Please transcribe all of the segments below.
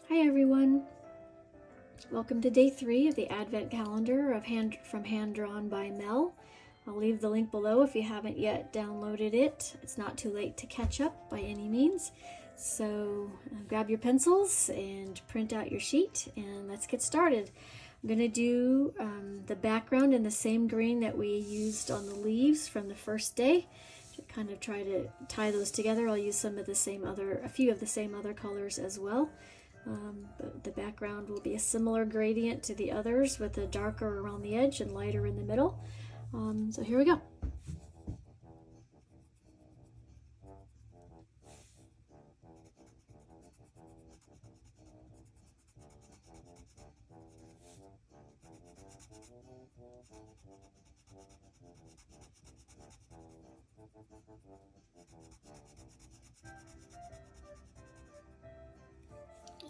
Hi everyone! Welcome to day 3 of the Advent calendar of From Hand Drawn by Mel. I'll leave the link below if you haven't yet downloaded it. It's not too late to catch up by any means. So grab your pencils and print out your sheet and let's get started. I'm going to do the background in the same green that we used on the leaves from the first day. To kind of try to tie those together, I'll use a few of the same other colors as well. But the background will be a similar gradient to the others with a darker around the edge and lighter in the middle. So here we go.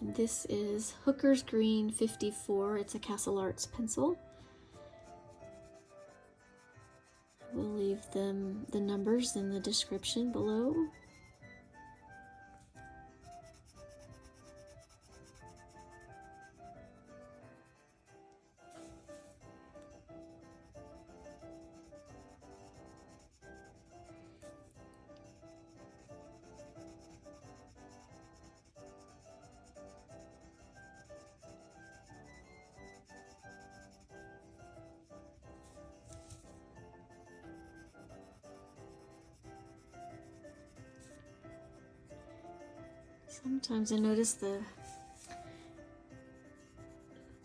And this is Hooker's Green 54. It's a Castle Arts pencil. We'll leave the numbers in the description below. Sometimes I notice the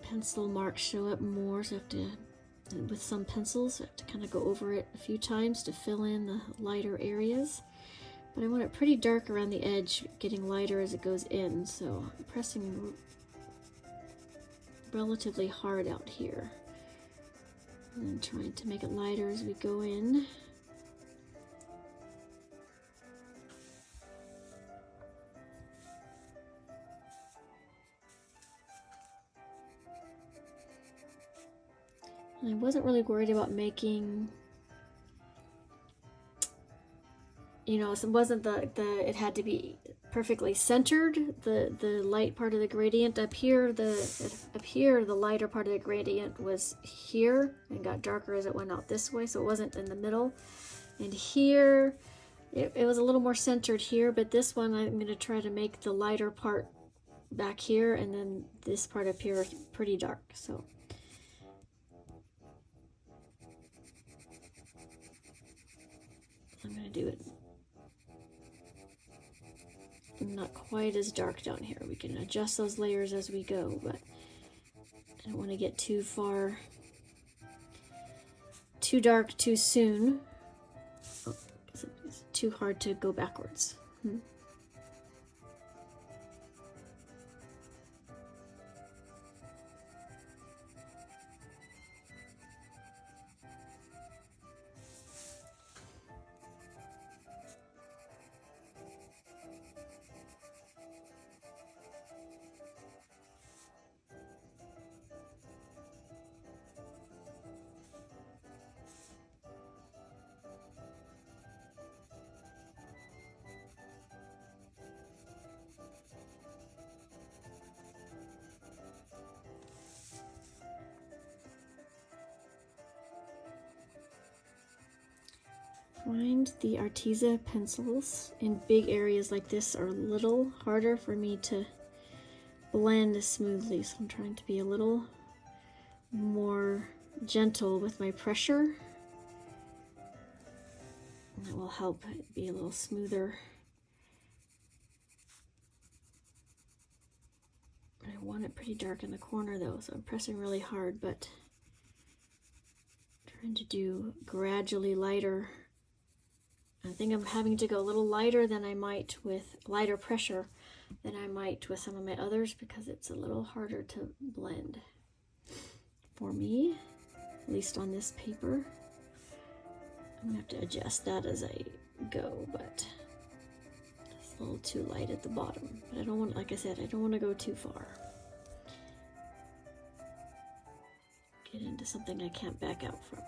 pencil marks show up more, so I have to, with some pencils, I have to kind of go over it a few times to fill in the lighter areas. But I want it pretty dark around the edge, getting lighter as it goes in, so I'm pressing relatively hard out here. And trying to make it lighter as we go in. I wasn't really worried about making, it wasn't it had to be perfectly centered, the light part of the gradient up here, the lighter part of the gradient was here and got darker as it went out this way, so it wasn't in the middle. And here, it was a little more centered here, but this one I'm going to try to make the lighter part back here, and then this part up here is pretty dark, so. I'm going to do it not quite as dark down here. We can adjust those layers as we go, but I don't want to get too far, too dark too soon. Oh, it's too hard to go backwards. Find the Arteza pencils in big areas like this are a little harder for me to blend smoothly, so I'm trying to be a little more gentle with my pressure. And that will help it be a little smoother. I want it pretty dark in the corner though, so I'm pressing really hard, but trying to do gradually lighter. I think I'm having to go a little lighter than I might with lighter pressure than I might with some of my others because it's a little harder to blend for me, at least on this paper. I'm gonna have to adjust that as I go, but it's a little too light at the bottom. But I don't want, like I said, I don't want to go too far. Get into something I can't back out from.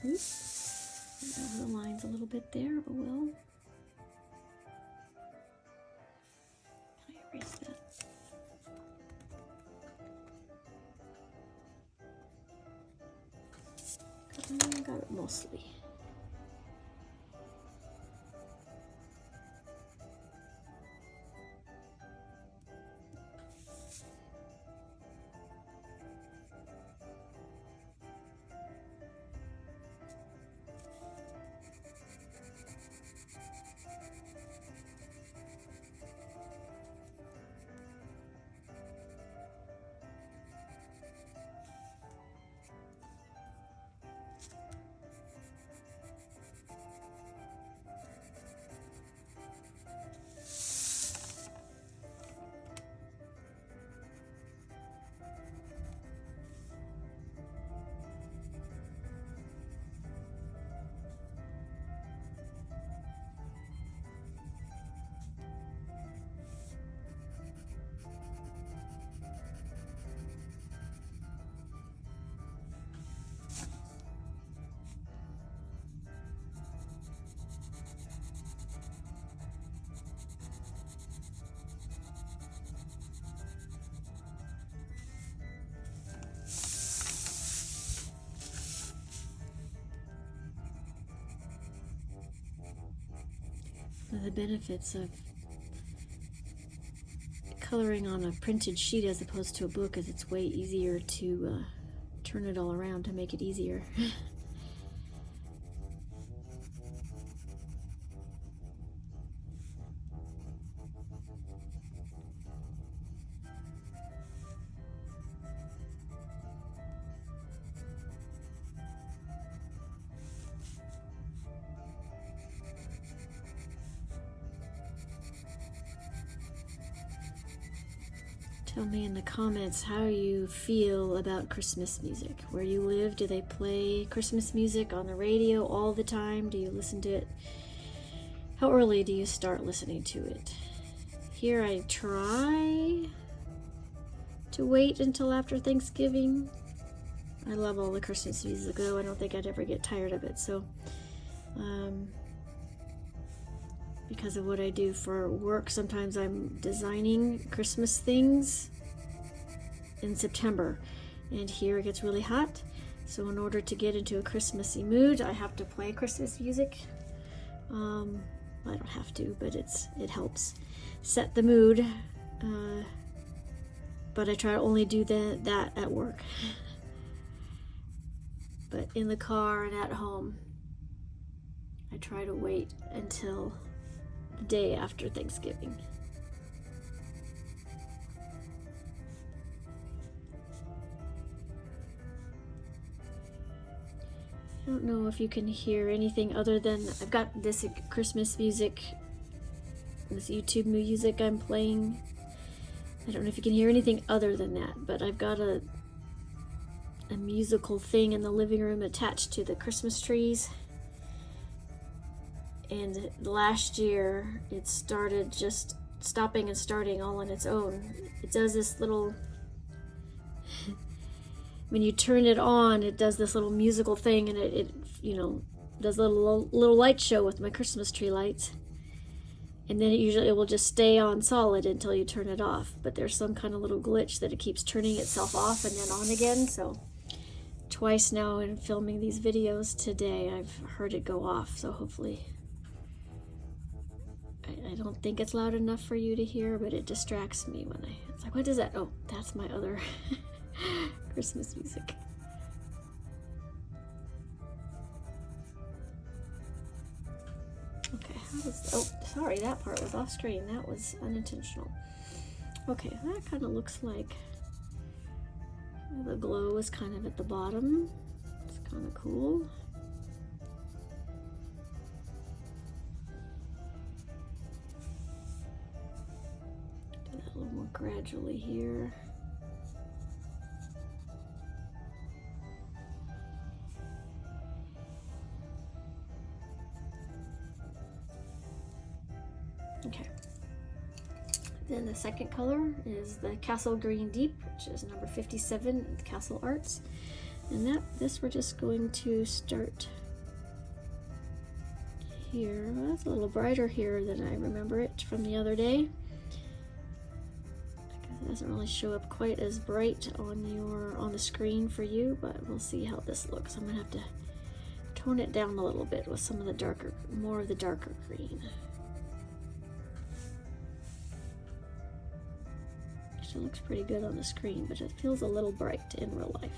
Oops. The lines a little bit there, but well. Can I erase that? I got it mostly. The benefits of coloring on a printed sheet as opposed to a book is it's way easier to turn it all around to make it easier. Tell me in the comments how you feel about Christmas music. Where you live, do they play Christmas music on the radio all the time? Do you listen to it? How early do you start listening to it? Here I try to wait until after Thanksgiving. I love all the Christmas music though. I don't think I'd ever get tired of it. So, because of what I do for work, sometimes I'm designing Christmas things in September, and here it gets really hot, so in order to get into a Christmassy mood I have to play Christmas music. I don't have to, but it helps set the mood, but I try to only do that at work. But in the car and at home I try to wait until the day after Thanksgiving. I don't know if you can hear anything other than I've got this Christmas music, this YouTube music I'm playing. I don't know if you can hear anything other than that, but I've got a musical thing in the living room attached to the Christmas trees. And last year it started just stopping and starting all on its own. It does this little, when you turn it on, it does this little musical thing, and it you know, does a little light show with my Christmas tree lights. And then it will just stay on solid until you turn it off. But there's some kind of little glitch that it keeps turning itself off and then on again. So twice now in filming these videos today, I've heard it go off. So hopefully, I don't think it's loud enough for you to hear, but it distracts me when it's like, what is that? Oh, that's my other Christmas music. Okay, oh, sorry, that part was off screen. That was unintentional. Okay, that kind of looks like the glow is kind of at the bottom. It's kind of cool. Do that a little more gradually here. Then the second color is the Castle Green Deep, which is number 57 in the Castle Arts. And this we're just going to start here. Well, it's a little brighter here than I remember it from the other day. It doesn't really show up quite as bright on the screen for you, but we'll see how this looks. I'm gonna have to tone it down a little bit with some of the more of the darker green. It looks pretty good on the screen, but it feels a little bright in real life.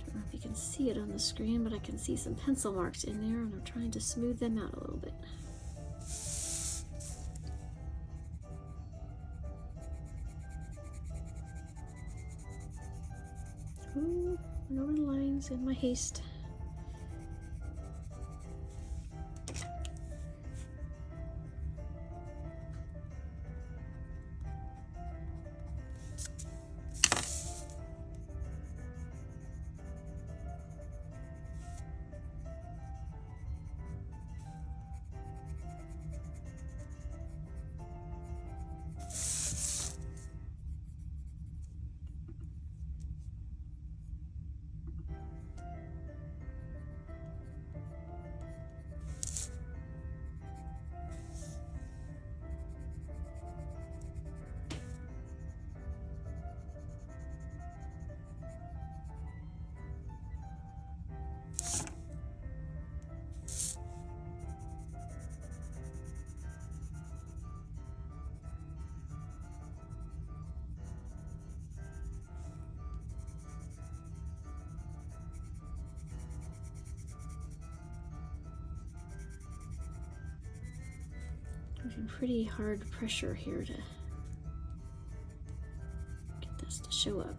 I don't know if you can see it on the screen, but I can see some pencil marks in there, and I'm trying to smooth them out a little bit. Ooh, went over the lines in my haste. Using pretty hard pressure here to get this to show up.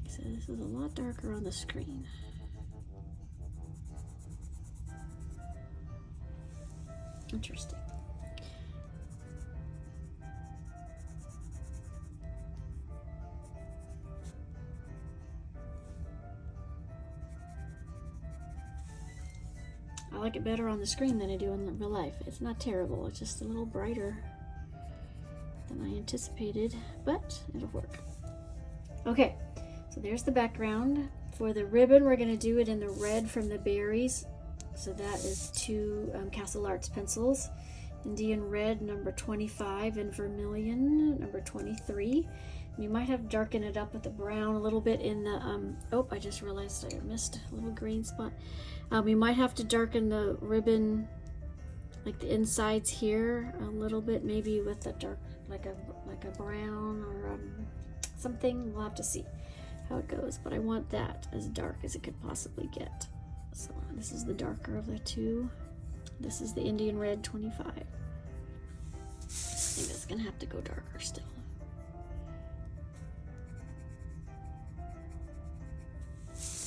So this is a lot darker on the screen. Interesting. I like it better on the screen than I do in real life. It's not terrible, it's just a little brighter than I anticipated, but it'll work. Okay, so there's the background. For the ribbon, we're going to do it in the red from the berries. So that is two Castle Arts pencils. Indian Red, number 25, and Vermilion, number 23. You might have to darken it up with the brown a little bit in the, oh, I just realized I missed a little green spot. You might have to darken the ribbon, like the insides here, a little bit, maybe with a dark, like a brown or something. We'll have to see how it goes, but I want that as dark as it could possibly get. So this is the darker of the two. This is the Indian Red 25. I think it's gonna have to go darker still. So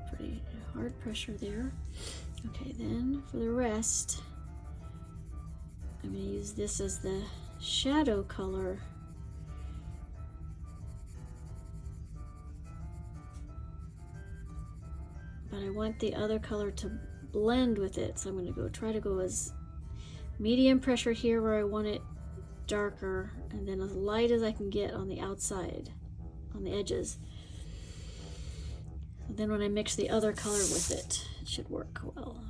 pretty hard pressure there. Okay, then for the rest, I'm going to use this as the shadow color. But I want the other color to blend with it, so I'm going to try to go as medium pressure here where I want it darker, and then as light as I can get on the outside, on the edges. So then when I mix the other color with it, it should work well.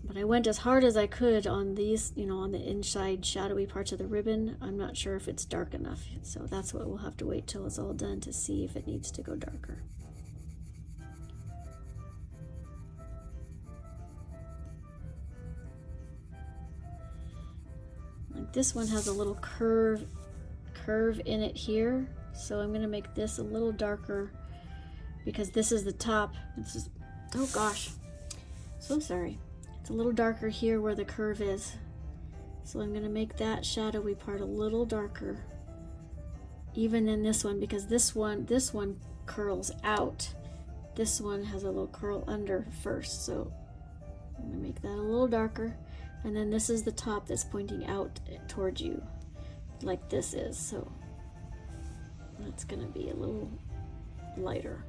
But I went as hard as I could on these, you know, on the inside shadowy parts of the ribbon. I'm not sure if it's dark enough, so that's what we'll have to wait till it's all done to see if it needs to go darker. Like this one has a little curve in it here, so I'm going to make this a little darker because this is the top. This is, oh gosh, so sorry. It's a little darker here where the curve is. So I'm going to make that shadowy part a little darker. Even in this one, because this one curls out. This one has a little curl under first. So I'm going to make that a little darker. And then this is the top that's pointing out towards you, like this is. So that's going to be a little lighter.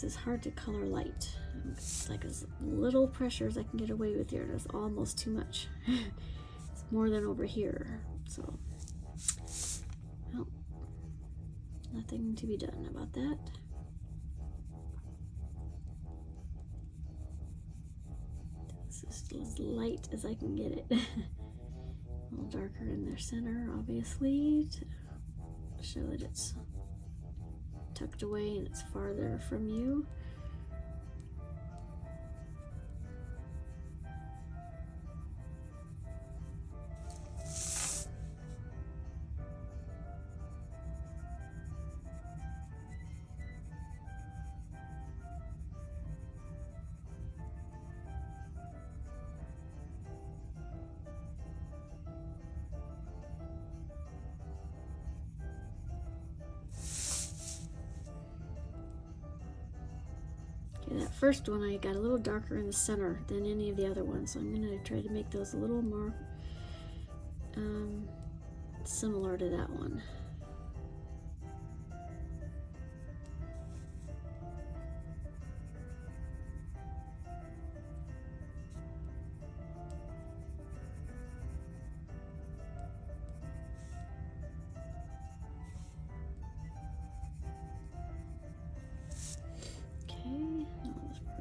It's hard to color light. It's like as little pressure as I can get away with here. That's almost too much. It's more than over here. So, well, nothing to be done about that. This is as light as I can get it. A little darker in their center, obviously, to show that it's tucked away and it's farther from you. That first one I got a little darker in the center than any of the other ones, so I'm going to try to make those a little more similar to that one.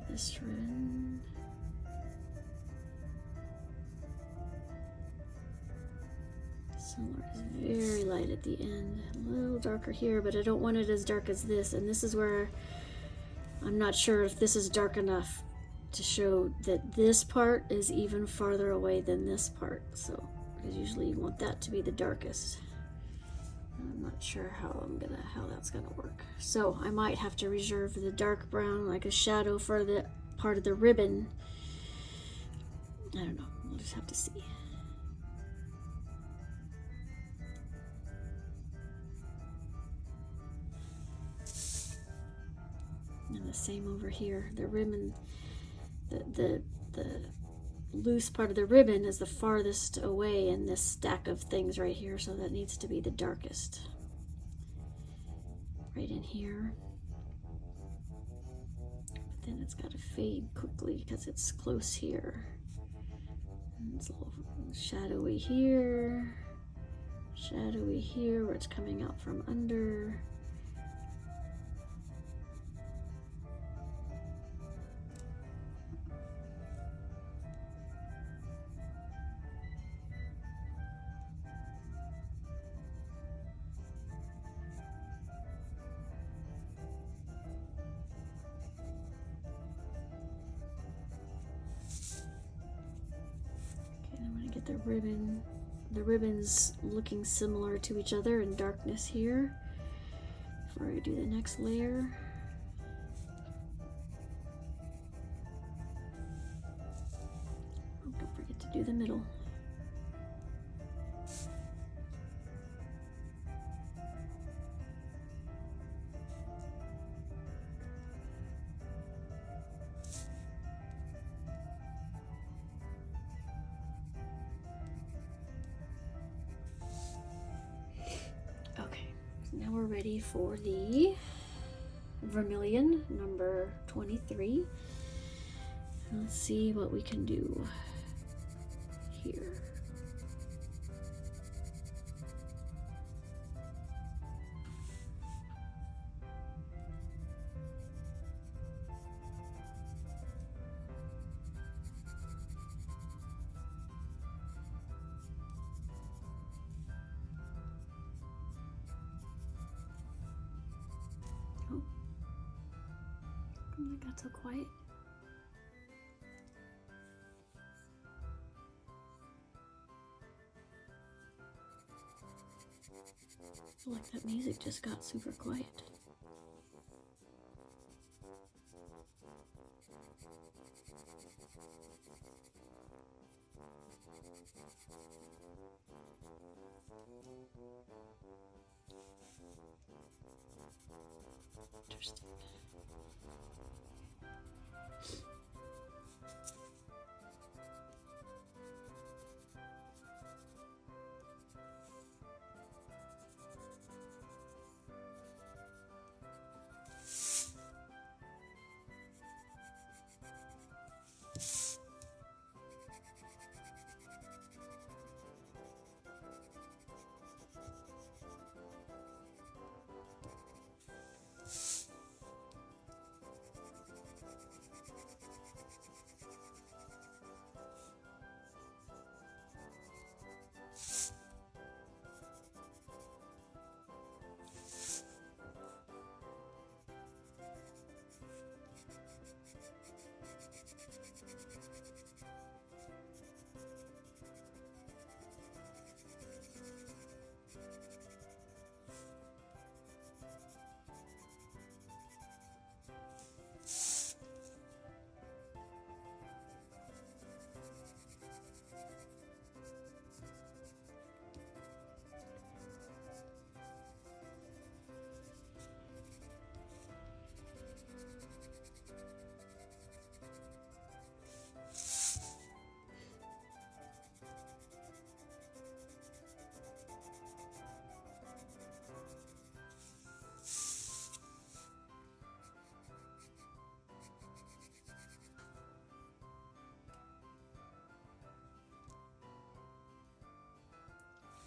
This red. Silver is very light at the end, a little darker here, but I don't want it as dark as this, and this is where I'm not sure if this is dark enough to show that this part is even farther away than this part, so because usually you want that to be the darkest. I'm not sure how that's gonna work. So I might have to reserve the dark brown, like a shadow for the part of the ribbon. I don't know, we'll just have to see. And the same over here. The ribbon, the loose part of the ribbon is the farthest away in this stack of things right here, so that needs to be the darkest. Right in here. But then it's got to fade quickly because it's close here. And it's a little shadowy here where it's coming out from under. The ribbons looking similar to each other in darkness here before I do the next layer. Oh, don't forget to do the middle. Now we're ready for the vermilion, number 23. Let's see what we can do here. Oh, that got so quiet. I feel like that music just got super quiet. Interesting.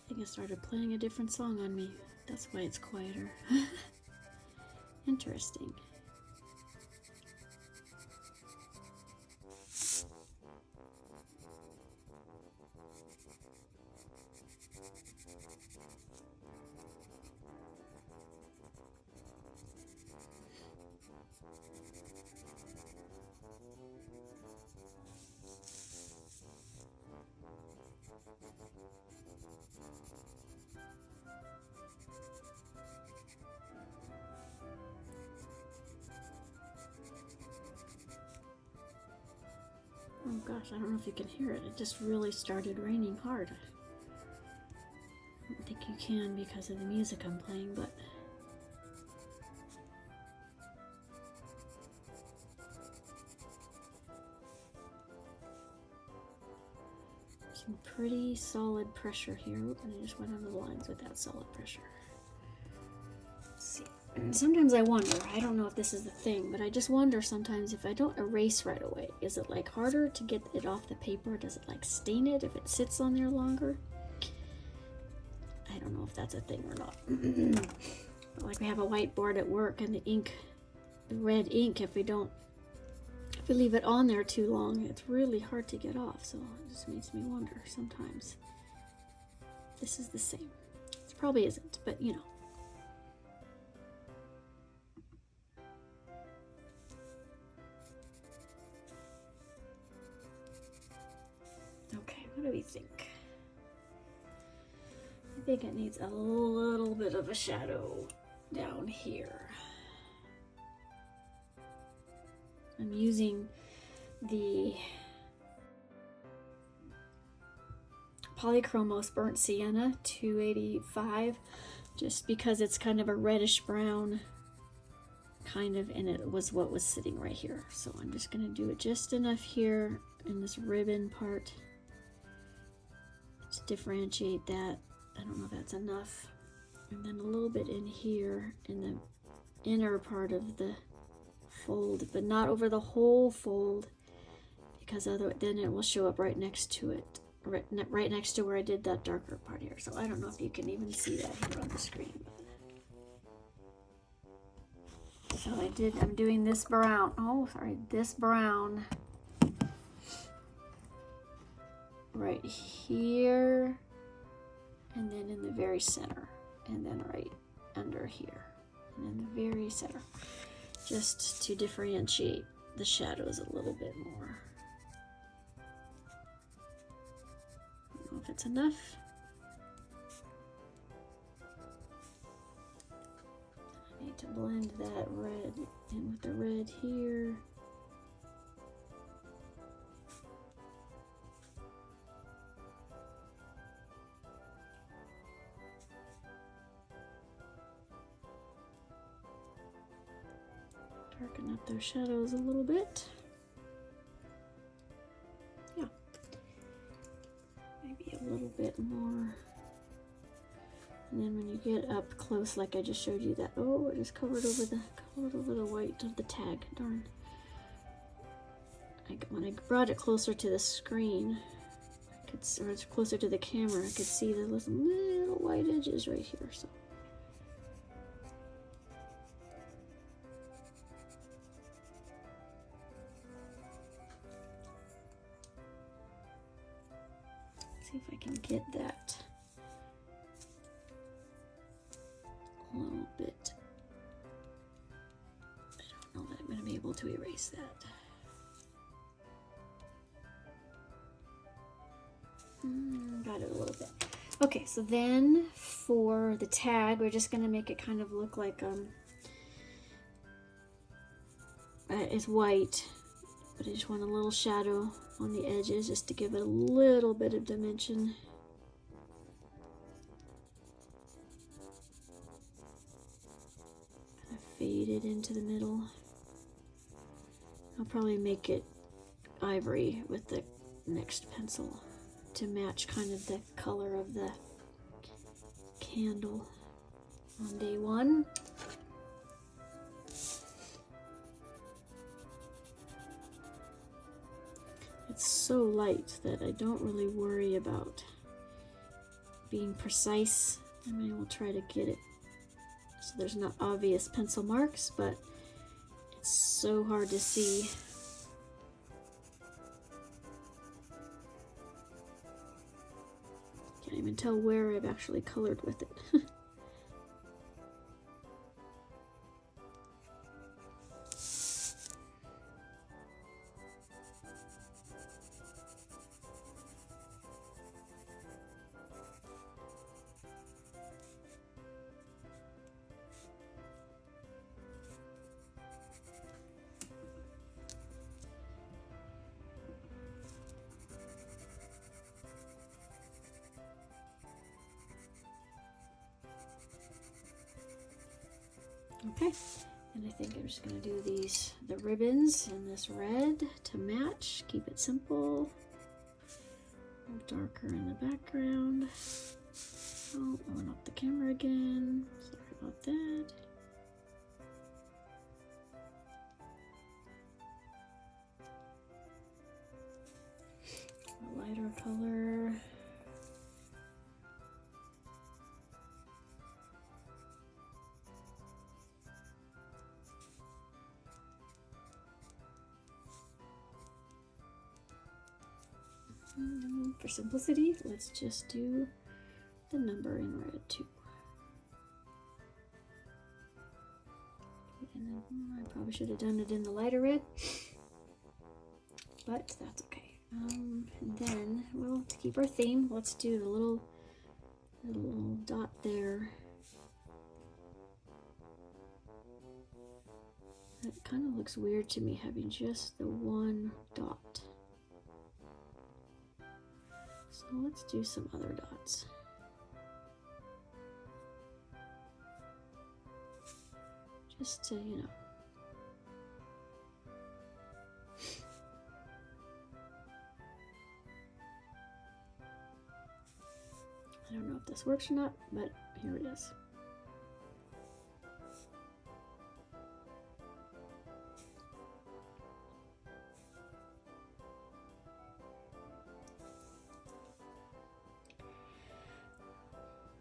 I think it started playing a different song on me. That's why it's quieter. Interesting. Oh gosh, I don't know if you can hear it. It just really started raining hard. I don't think you can because of the music I'm playing, but some pretty solid pressure here. And I just went on the lines with that solid pressure. Let's see. sometimes I wonder, I don't know if this is the thing, but I just wonder sometimes if I don't erase right away, is it like harder to get it off the paper? Does it like stain it if it sits on there longer? I don't know if that's a thing or not. But like we have a whiteboard at work and the ink, the red ink, if we leave it on there too long, it's really hard to get off. So it just makes me wonder sometimes. This is the same. It probably isn't, but you know. Okay, what do we think? I think it needs a little bit of a shadow down here. I'm using the Polychromos Burnt Sienna 285 just because it's kind of a reddish brown kind of, and it was what was sitting right here. So I'm just going to do it just enough here in this ribbon part to differentiate that. I don't know if that's enough. And then a little bit in here in the inner part of the fold, but not over the whole fold, because otherwise then it will show up right next to it, right next to where I did that darker part here. So I don't know if you can even see that here on the screen. So I'm doing this brown, this brown right here, and then in the very center, and then right under here, and in the very center, just to differentiate the shadows a little bit more. I don't know if it's enough. I need to blend that red in with the red here. Darken up those shadows a little bit. Yeah. Maybe a little bit more. And then when you get up close, like I just showed you that, oh, I just covered over the white of the tag, darn. When I brought it closer to the screen, or closer to the camera, I could see the little white edges right here, so. See if I can get that a little bit. I don't know that I'm going to be able to erase that. Got it a little bit. Okay, so then for the tag, we're just going to make it kind of look like it's white, but I just want a little shadow on the edges just to give it a little bit of dimension. Kind of fade it into the middle. I'll probably make it ivory with the next pencil to match kind of the color of the candle on day one. It's so light that I don't really worry about being precise. I mean, we'll try to get it so there's not obvious pencil marks, but it's so hard to see. Can't even tell where I've actually colored with it. Okay, and I think I'm just going to do the ribbons in this red to match. Keep it simple. A little darker in the background. Oh, I went off the camera again. Sorry about that. watercolor. For simplicity, let's just do the number in red too. And then I probably should have done it in the lighter red, but that's okay. And then, well, to keep our theme, let's do the little dot there. That kind of looks weird to me, having just the one dot. So let's do some other dots. Just to, you know. I don't know if this works or not, but here it is.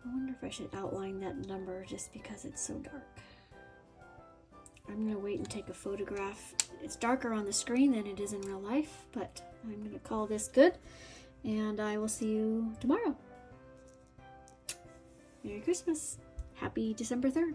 I wonder if I should outline that number just because it's so dark. I'm going to wait and take a photograph. It's darker on the screen than it is in real life, but I'm going to call this good, and I will see you tomorrow. Merry Christmas. Happy December 3rd.